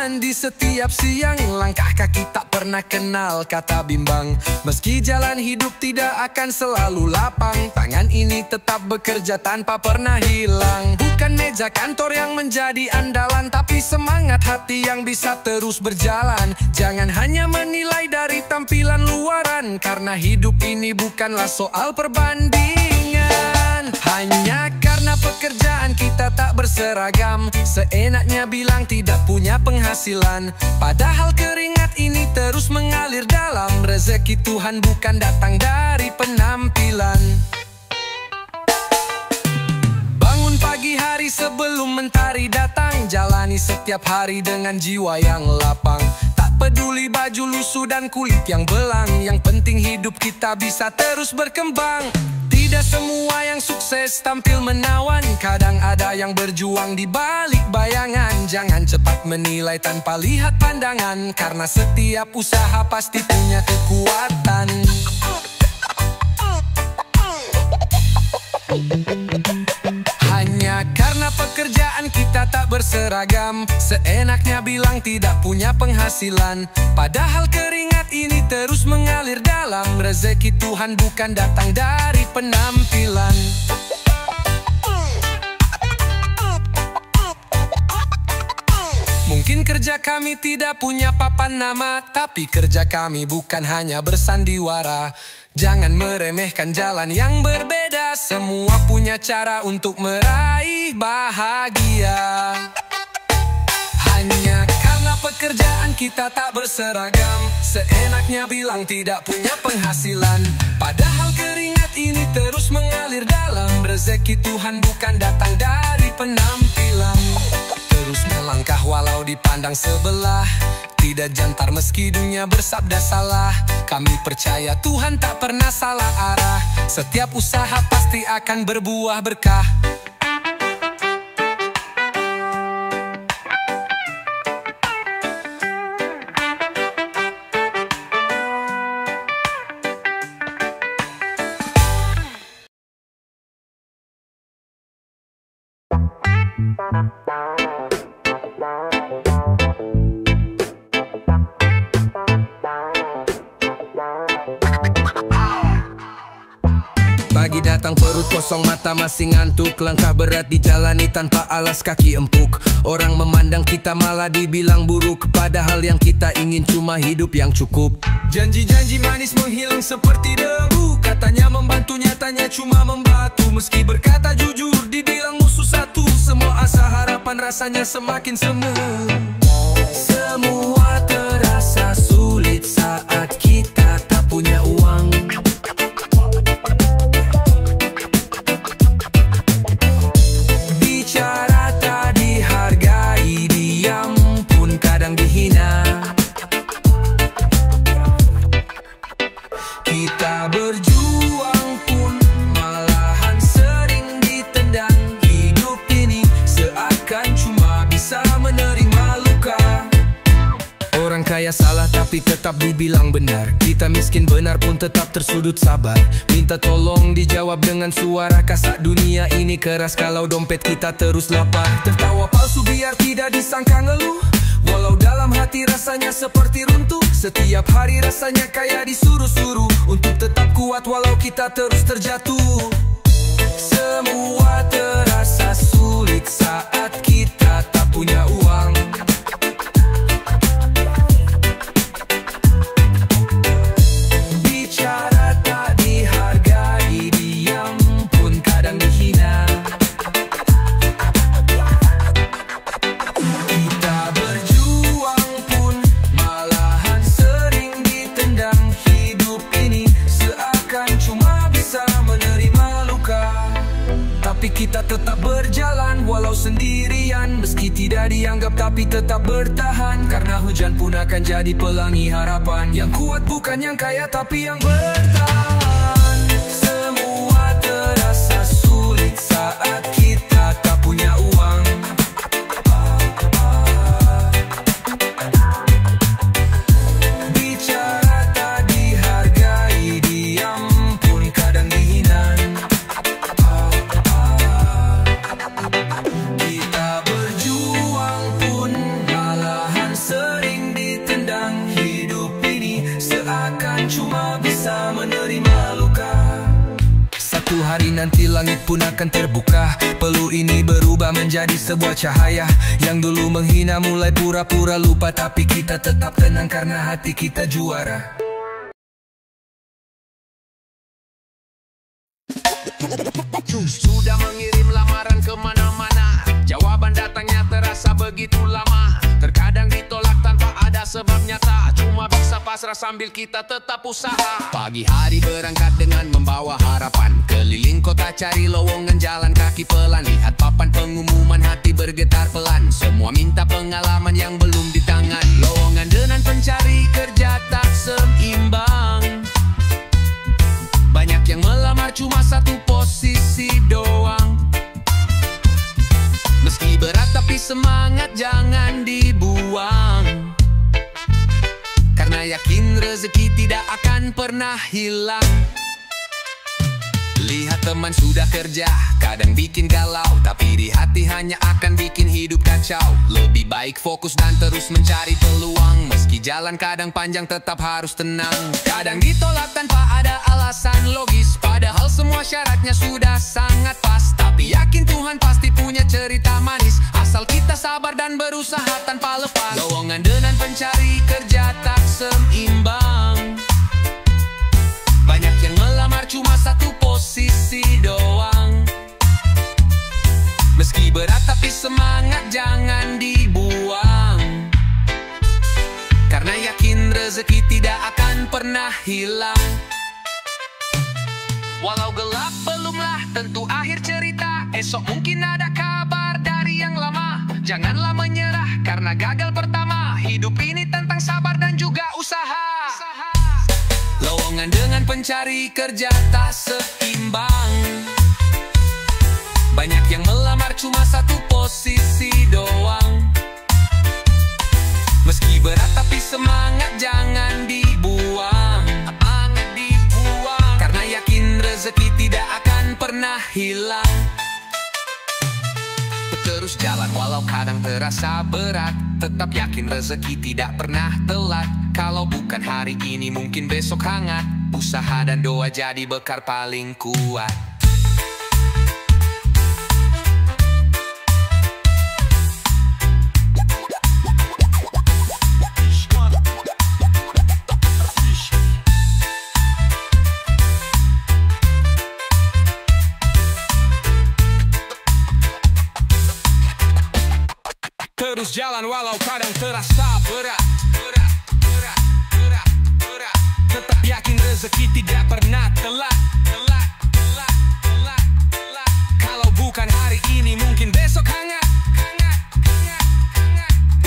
berjalan di setiap siang, langkah kaki tak pernah kenal kata bimbang. Meski jalan hidup tidak akan selalu lapang, tangan ini tetap bekerja tanpa pernah hilang. Bukan meja kantor yang menjadi andalan, tapi semangat hati yang bisa terus berjalan. Jangan hanya menilai dari tampilan luaran, karena hidup ini bukanlah soal perbandingan. Hanya karena pekerjaan kita tak berseragam, seenaknya bilang tidak punya penghasilan. Padahal keringat ini terus mengalir dalam. Rezeki Tuhan bukan datang dari penampilan. Bangun pagi hari sebelum mentari datang, jalani setiap hari dengan jiwa yang lapang. Tak peduli baju lusuh dan kulit yang belang, yang penting hidup kita bisa terus berkembang. Tidak semua yang sukses tampil menawan, kadang ada yang berjuang di balik bayangan. Jangan cepat menilai tanpa lihat pandangan, karena setiap usaha pasti punya kekuatan. Hanya karena pekerjaan kita tak berseragam, seenaknya bilang tidak punya penghasilan. Padahal keringat ini terus mengalir dalam. Rezeki Tuhan bukan datang dari penampilan. Mungkin kerja kami tidak punya papan nama, tapi kerja kami bukan hanya bersandiwara. Jangan meremehkan jalan yang berbeda, semua punya cara untuk meraih bahagia. Hanya karena pekerjaan kita tak berseragam, seenaknya bilang tidak punya penghasilan. Padahal keringat ini terus mengalir dalam. Rezeki Tuhan bukan datang dari penampilan. Terus melangkah walau dipandang sebelah, tidak jantar meski dunia bersabda salah. Kami percaya Tuhan tak pernah salah arah, setiap usaha pasti akan berbuah berkah. Pagi datang perut kosong, mata masih ngantuk. Langkah berat dijalani tanpa alas kaki empuk. Orang memandang kita malah dibilang buruk, padahal yang kita ingin cuma hidup yang cukup. Janji-janji manis menghilang seperti debu, katanya membantu nyatanya cuma membatu. Meski berkata jujur dibilang musuh satu, semua asa harapan rasanya semakin semu. Semua terasa sulit saat kita tak punya uang. Bicara tak dihargai, diam pun kadang dihina. Kita berjuang pun malahan sering ditendang. Hidup ini seakan cuma bisa menerima luka. Orang kaya salah tapi tetap dibilang benar. Kita miskin benar pun tetap tersudut sabar. Minta tolong dijawab dengan suara kasar. Dunia ini keras kalau dompet kita terus lapar. Tertawa palsu biar tidak disangka ngeluh, walau dalam hati rasanya seperti runtuh. Setiap hari rasanya kayak disuruh-suruh untuk tetap kuat walau kita terus terjatuh. Semua terasa sulit saat kita tak punya uang. Bicara tak dihargai, diam pun kadang dihina. Kita berjuang pun malahan sering ditendang. Hidup ini seakan cuma bisa menerima luka. Tapi kita tetap berjalan walau sendirian. Meski tidak dianggap tapi tetap bertahan, karena hujan pun akan jadi pelangi harapan. Yang kuat bukan yang kaya tapi yang bertahan. Semua terasa sulit saat kita tak punya uang. Bicara tak dihargai, diam pun kadang dihina. Kita berjuang pun malahan nanti langit pun akan terbuka. Peluh ini berubah menjadi sebuah cahaya. Yang dulu menghina mulai pura-pura lupa, tapi kita tetap tenang karena hati kita juara. Sudah mengirim lamaran kemana-mana, jawaban datangnya terasa begitu lama. Terkadang ditolak tanpa ada sebab nyata, cuma bisa pasrah sambil kita tetap usaha. Pagi hari berangkat dengan membawa harapan, keliling kota cari lowongan jalan kaki pelan. Lihat papan pengumuman hati bergetar pelan, semua minta pengalaman yang belum di tangan. Lowongan dengan pencari kerja tak seimbang, banyak yang melamar cuma satu posisi doang. Meski berat tapi semangat jangan dibuang, karena yakin rezeki tidak akan pernah hilang. Lihat teman sudah kerja, kadang bikin galau, tapi di hati hanya akan bikin hidup kacau. Lebih baik fokus dan terus mencari peluang, meski jalan kadang panjang tetap harus tenang. Kadang ditolak tanpa ada alasan logis, padahal semua syaratnya sudah sangat pas. Tapi yakin Tuhan pasti punya cerita manis, asal kita sabar dan berusaha tanpa lepas. Lowongan dengan pencari kerja tak seimbang, banyak yang melamar cuma satu posisi doang. Meski berat tapi semangat jangan dibuang, karena yakin rezeki tidak akan pernah hilang. Walau gelap belumlah tentu akhir cerita, esok mungkin ada kabar dari yang lama. Janganlah menyerah karena gagal pertama, hidup ini tentang sabar dan juga usaha. Lowongan dengan pencari kerja tak seimbang, banyak yang melamar cuma satu posisi doang. Meski berat tapi semangat jangan dibuang, karena yakin rezeki tidak akan pernah hilang. Terus jalan walau kadang terasa berat, tetap yakin rezeki tidak pernah telat. Kalau bukan hari ini mungkin besok hangat, usaha dan doa jadi bekal paling kuat. Terus jalan walau kadang terasa berat, tetap yakin rezeki tidak pernah telat. Kalau bukan hari ini mungkin besok hangat,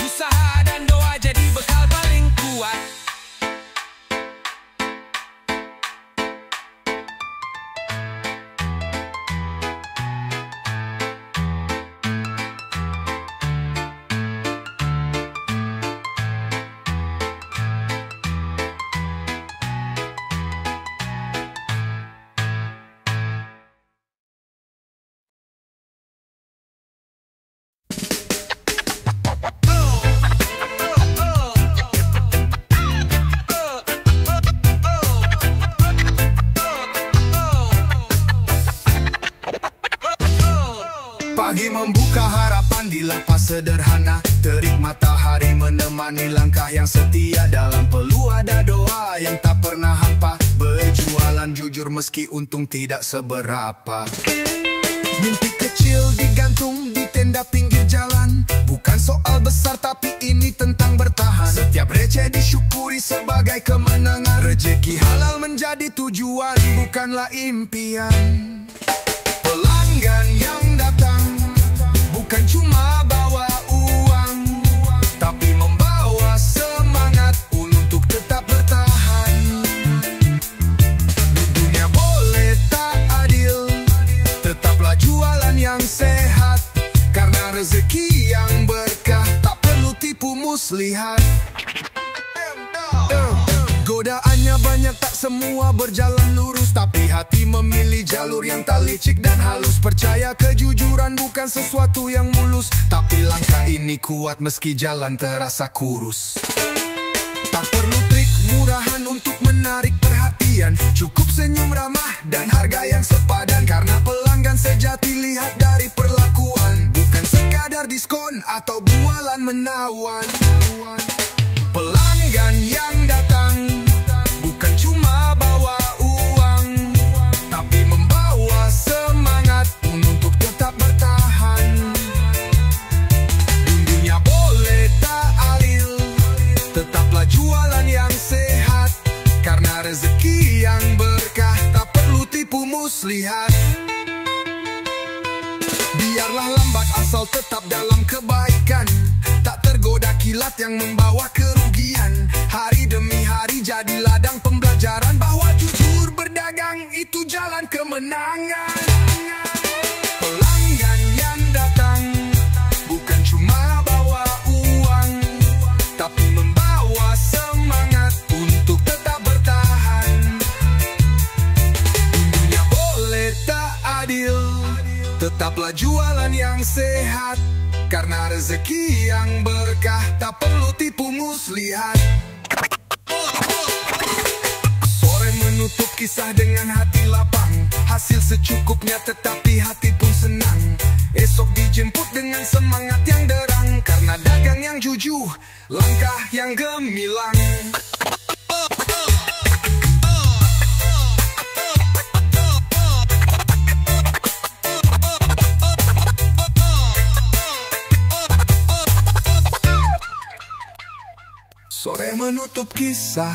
usaha dan doa jadi bekal paling kuat. Pagi membuka harapan di lapas sederhana, terik matahari menemani langkah yang setia. Dalam peluh ada doa yang tak pernah hampa, berjualan jujur meski untung tidak seberapa. Mimpi kecil digantung di tenda pinggir jalan, bukan soal besar tapi ini tentang bertahan. Setiap receh disyukuri sebagai kemenangan, rezeki halal menjadi tujuan bukanlah impian. Pelanggan yang datang bukan cuma bawa uang, tapi membawa semangat untuk tetap bertahan. Dunia boleh tak adil, tetaplah jualan yang sehat, karena rezeki yang berkah tak perlu tipu muslihat. Godaannya banyak, tak semua berjalan lurus, tapi hati memilih jalur yang tak licik dan halus. Percaya kejujuran bukan sesuatu yang mulus, tapi langkah ini kuat meski jalan terasa kurus. Tak perlu trik murahan untuk menarik perhatian, perhatian, cukup senyum ramah dan harga yang sepadan. Karena pelanggan sejati lihat dari perlakuan, bukan sekadar diskon atau bualan menawan. Pelanggan yang datang bukan cuma bawa uang, tapi membawa semangat untuk tetap bertahan. Dunia boleh tak adil, tetaplah jualan yang sehat. Karena rezeki yang berkah tak perlu tipu muslihat. Biarlah lambat asal tetap dalam kebaikan, tak tergoda kilat yang membawa kerugian. Hari demi hari jadi ladang pembelajaran bahwa jujur berdagang itu jalan kemenangan. Pelanggan yang datang bukan cuma bawa uang, tapi membawa semangat untuk tetap bertahan. Dunia boleh tak adil, tetaplah jualan yang sehat. Karena rezeki yang berkah tak perlu tipu muslihat. Sore menutup kisah dengan hati lapang, hasil secukupnya tetapi hati pun senang. Esok dijemput dengan semangat yang derang, karena dagang yang jujur, langkah yang gemilang. Sore menutup kisah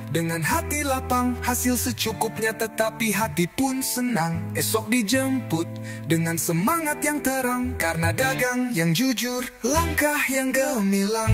dengan hati lapang, hasil secukupnya tetapi hati pun senang. Esok dijemput dengan semangat yang terang, karena dagang yang jujur, langkah yang gemilang.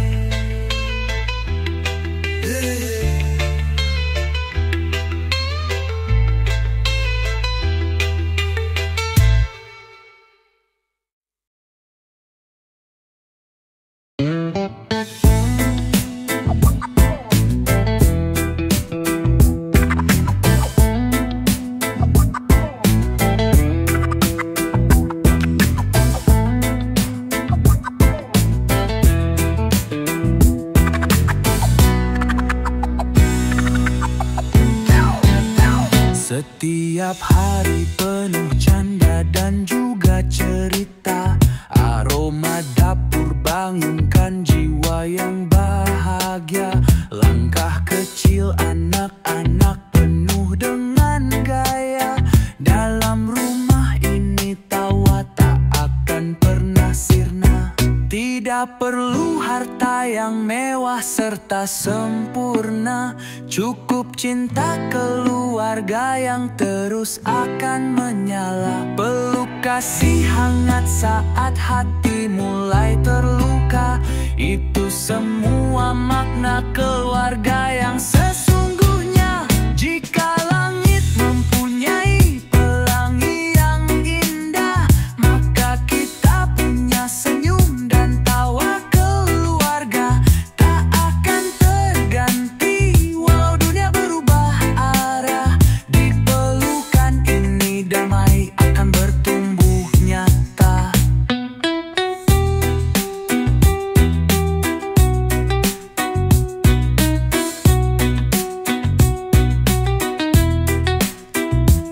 Setiap hari penuh canda dan juga cerita, aroma dapur bangunkan jiwa yang bahagia. Langkah kecil anak-anak penuh dengan gaya. Dalam rumah ini tawa tak akan pernah sirna. Tidak perlu harta yang mewah serta sempurna, cukup cinta keluarga yang terus akan menyala. Peluk kasih hangat saat hati mulai terluka, itu semua makna keluarga yang sesungguhnya. Jika langit mempunyai pelangi yang indah, maka kita punya senyum dan tawa keluarga tak akan terganti. Walau dunia berubah arah, di pelukan ini damai akan bertumbuh nyata.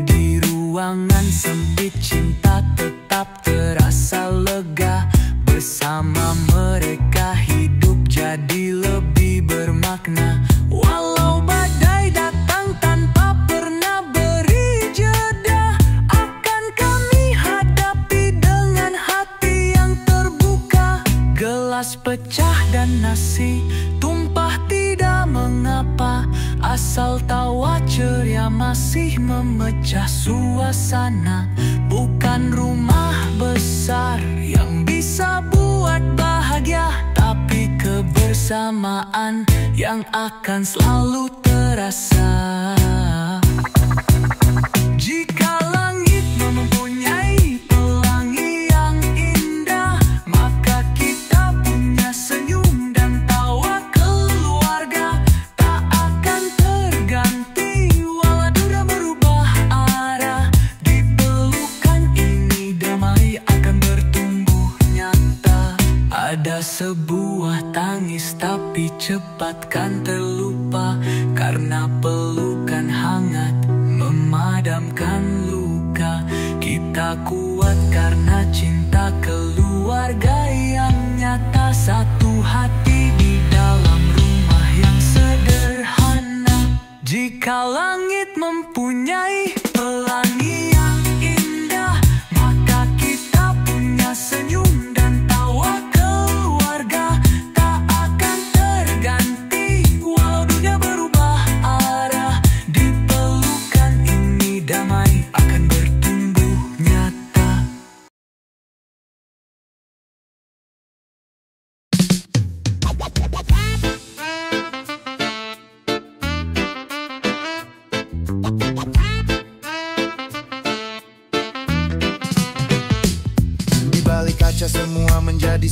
Di ruangan sempit cinta tetap terasa lega. Bersama mereka hidup jadi lebih bermakna. Walau badai datang tanpa pernah beri jeda, akan kami hadapi dengan hati yang terbuka. Gelas pecah dan nasi tumpah tidak mengapa, asal tawa ceria masih memecah suasana. Bukan rumah besar yang bisa buat bahagia, tapi kebersamaan yang akan selalu terasa. Jika langit mempunyai pelangi yang indah, maka kita punya senyum dan tawa keluarga tak akan terganti. Walau dunia berubah arah, di pelukan ini damai akan bertumbuh nyata. Ada sebuah tangis tapi cepat kan terlupa, karena pelukan hangat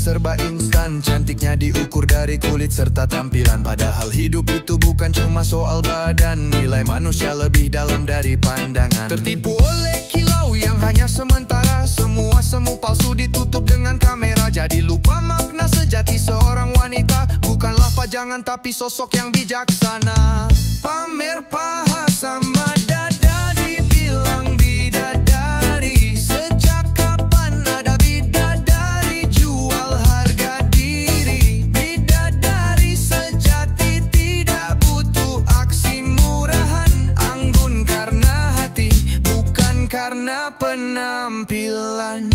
serba instan. Cantiknya diukur dari kulit serta tampilan. Padahal hidup itu bukan cuma soal badan. Nilai manusia lebih dalam dari pandangan. Tertipu oleh kilau yang hanya sementara. Semua semu palsu ditutup dengan kamera. Jadi lupa makna sejati seorang wanita. Bukanlah pajangan tapi sosok yang bijaksana. Pamer paha sama dada dibilang bidadari. Sejak kapan ada bidadari jual harga diri? Bidadari sejati tidak butuh aksi murahan. Anggun karena hati, bukan karena penampilan.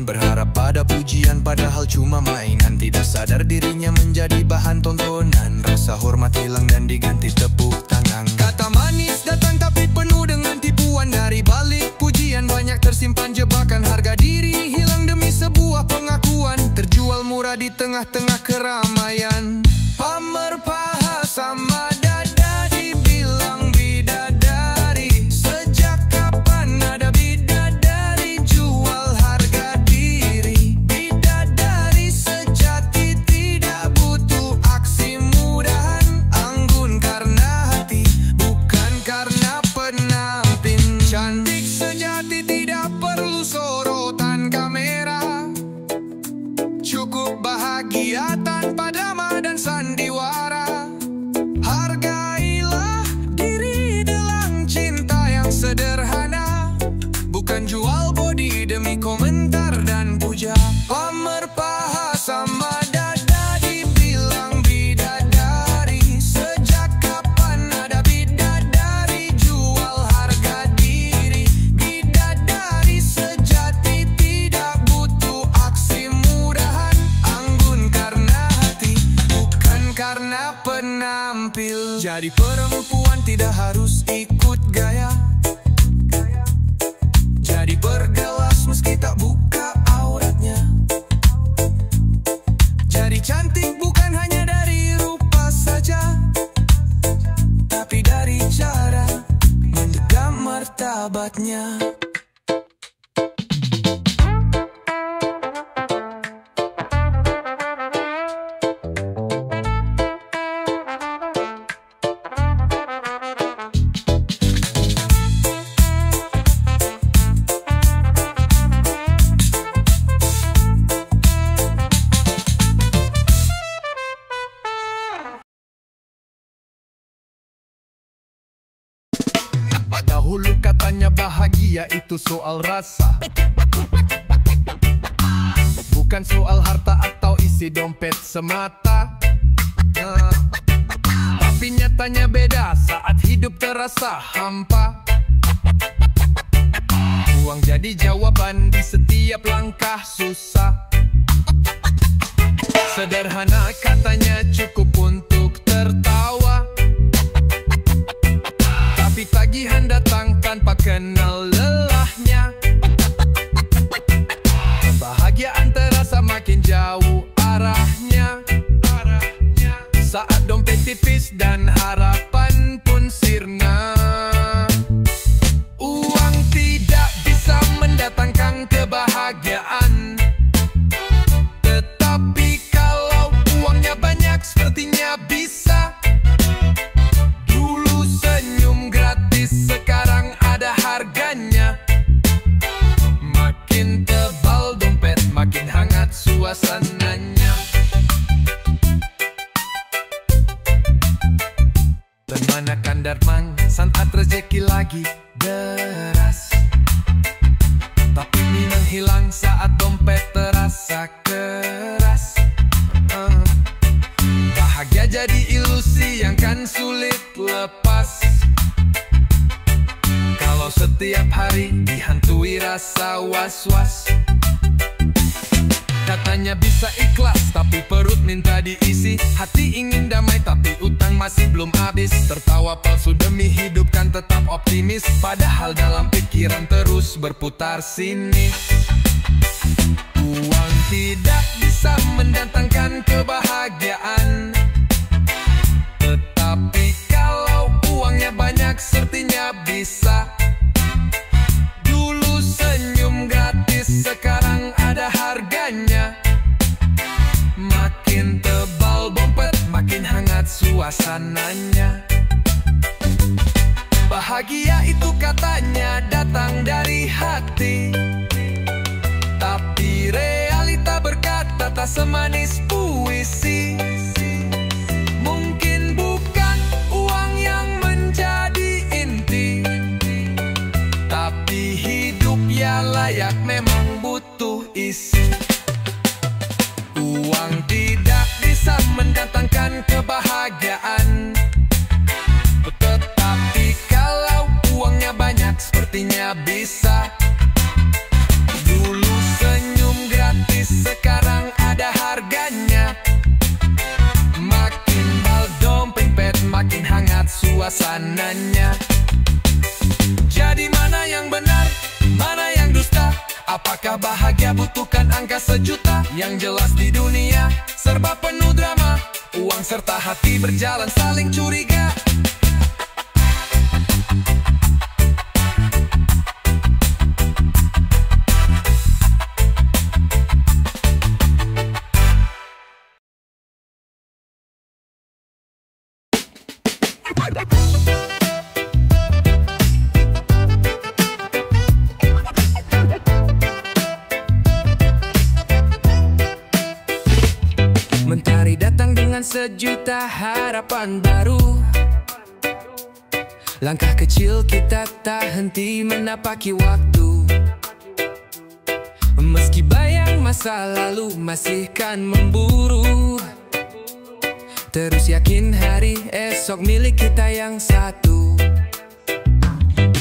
Berharap pada pujian padahal cuma mainan. Tidak sadar dirinya menjadi bahan tontonan. Rasa hormat hilang dan diganti tepuk tangan. Kata manis datang tapi penuh dengan tipuan. Dari balik pujian banyak tersimpan jebakan. Harga diri hilang demi sebuah pengakuan. Terjual murah di tengah-tengah keramaian. Pamer paha sama dada dibilang bidadari. Sejak kapan ada bidadari jual harga diri? Bidadari sejati tidak butuh aksi mudahan. Anggun karena hati, bukan karena penampilan. Cantik sejati tidak perlu sorotan kamera. Cukup bahagia tanpa drama dan sandiwara. Hargailah diri dalam cinta yang sederhana. Bukan jual body demi komentar dan puja. Pamer paha sama dada dibilang bidadari. Sejak kapan ada bidadari jual harga diri? Bidadari sejati tidak butuh aksi mudahan. Anggun karena hati, bukan karena penampil. Jadi perempuan tidak harus ikut gaya. Jadi bergelas meski tak buka auratnya. Jadi cantik bukan hanya dari rupa saja, tapi dari cara menjaga martabatnya. Dahulu katanya bahagia itu soal rasa, bukan soal harta atau isi dompet semata. Tapi nyatanya beda saat hidup terasa hampa. Uang jadi jawaban di setiap langkah susah. Sederhana katanya cukup untuk tertawa, tapi tagihan datang tanpa kenal lelahnya. Kebahagiaan terasa makin jauh arahnya. Saat dompet tipis dan harapan pun sirna. Uang tidak bisa mendatangkan kebahagiaan, tetapi kalau uangnya banyak sepertinya bisa. Dulu senyum gratis, sekarang ada harganya. Makin tebal dompet, makin hangat suasananya. Dan manakan Darman saat rezeki lagi deras, tapi minang hilang saat dompet terasa keras. Bahagia jadi ilusi yang kan sulit lepas, kalau setiap hari dihantui rasa was-was. Katanya bisa ikhlas tapi perut minta diisi. Hati ingin damai tapi utang masih belum habis. Tertawa palsu demi hidup kan tetap optimis, padahal dalam pikiran terus berputar sinis. Uang tidak bisa mendatangkan kebahagiaan, Bahagia itu katanya datang dari hati, tapi realita berkata tak semanis puisi. Mungkin bukan uang yang menjadi inti, tapi hidup ya layak memang butuh isi. Uang tidak bisa mendatangkan kebahagiaan, tetapi kalau uangnya banyak sepertinya bisa. Dulu senyum gratis, sekarang ada harganya. Makin bal dompet, makin hangat suasananya. Jadi mana yang benar, mana yang dusta? Apakah bahagia butuhkan angka sejuta? Yang jelas di dunia serba penuh drama, uang serta hati berjalan saling curiga. Mentari datang dengan sejuta harapan baru. Langkah kecil kita tak henti menapaki waktu. Meski bayang masa lalu masih kan memburu, terus yakin hari esok milik kita yang satu.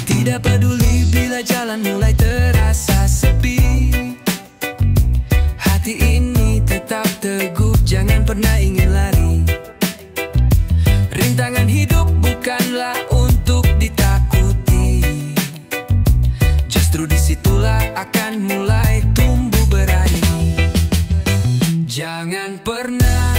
Tidak peduli bila jalan mulai terasa sepi, hati ini tetap teguh, jangan pernah ingin lari. Rintangan hidup bukanlah untuk ditakuti, justru disitulah akan mulai tumbuh berani. Jangan pernah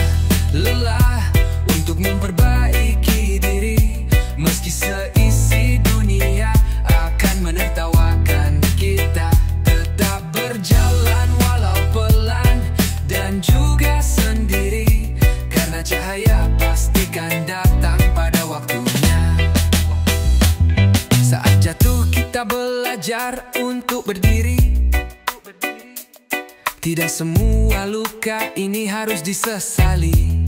lelah untuk memperbaiki diri, meski seisi dunia akan menertawakan kita. Tetap berjalan walau pelan dan juga sendiri, karena cahaya pastikan datang pada waktunya. Saat jatuh kita belajar untuk berdiri, tidak semua luka ini harus disesali.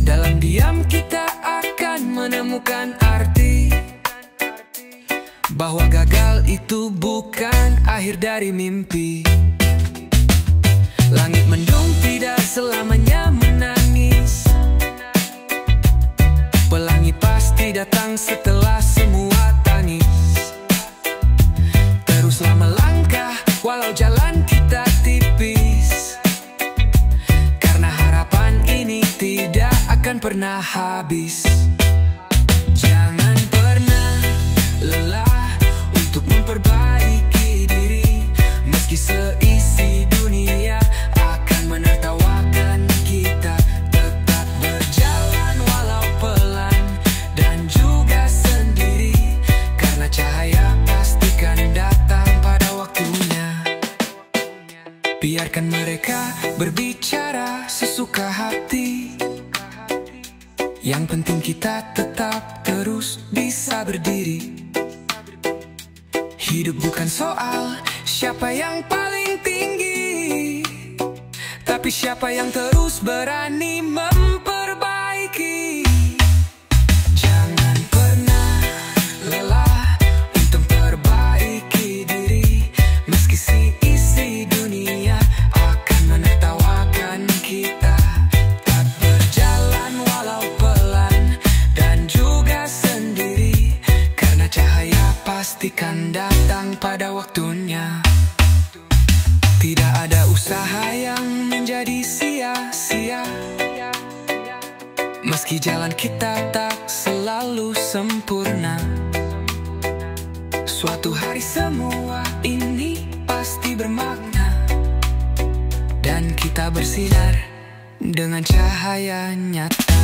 Dalam diam kita akan menemukan arti, bahwa gagal itu bukan akhir dari mimpi. Langit mendung tidak selamanya menangis, pelangi pasti datang setelah semua tangis. Teruslah melangkah walau jalan kita tipis, karena harapan ini tidak akan pernah habis. Jangan pernah lelah untuk memperbaiki diri, meski seisi dunia akan menertawakan kita. Tetap berjalan walau pelan dan juga sendiri, karena cahaya pastikan datang pada waktunya. Biarkan mereka berbicara sesuka hati, yang penting kita tetap terus bisa berdiri. Hidup bukan soal siapa yang paling tinggi, tapi siapa yang terus berani memperbaiki. Jangan pernah lelah untuk memperbaiki diri, meski seisi dunia akan menertawakan kita. Tak berjalan walau pelan dan juga sendiri, karena cahaya pastikan datang pada waktunya. Tidak ada usaha yang menjadi sia-sia, meski jalan kita tak selalu sempurna. Suatu hari semua ini pasti bermakna, dan kita bersinar dengan cahaya nyata.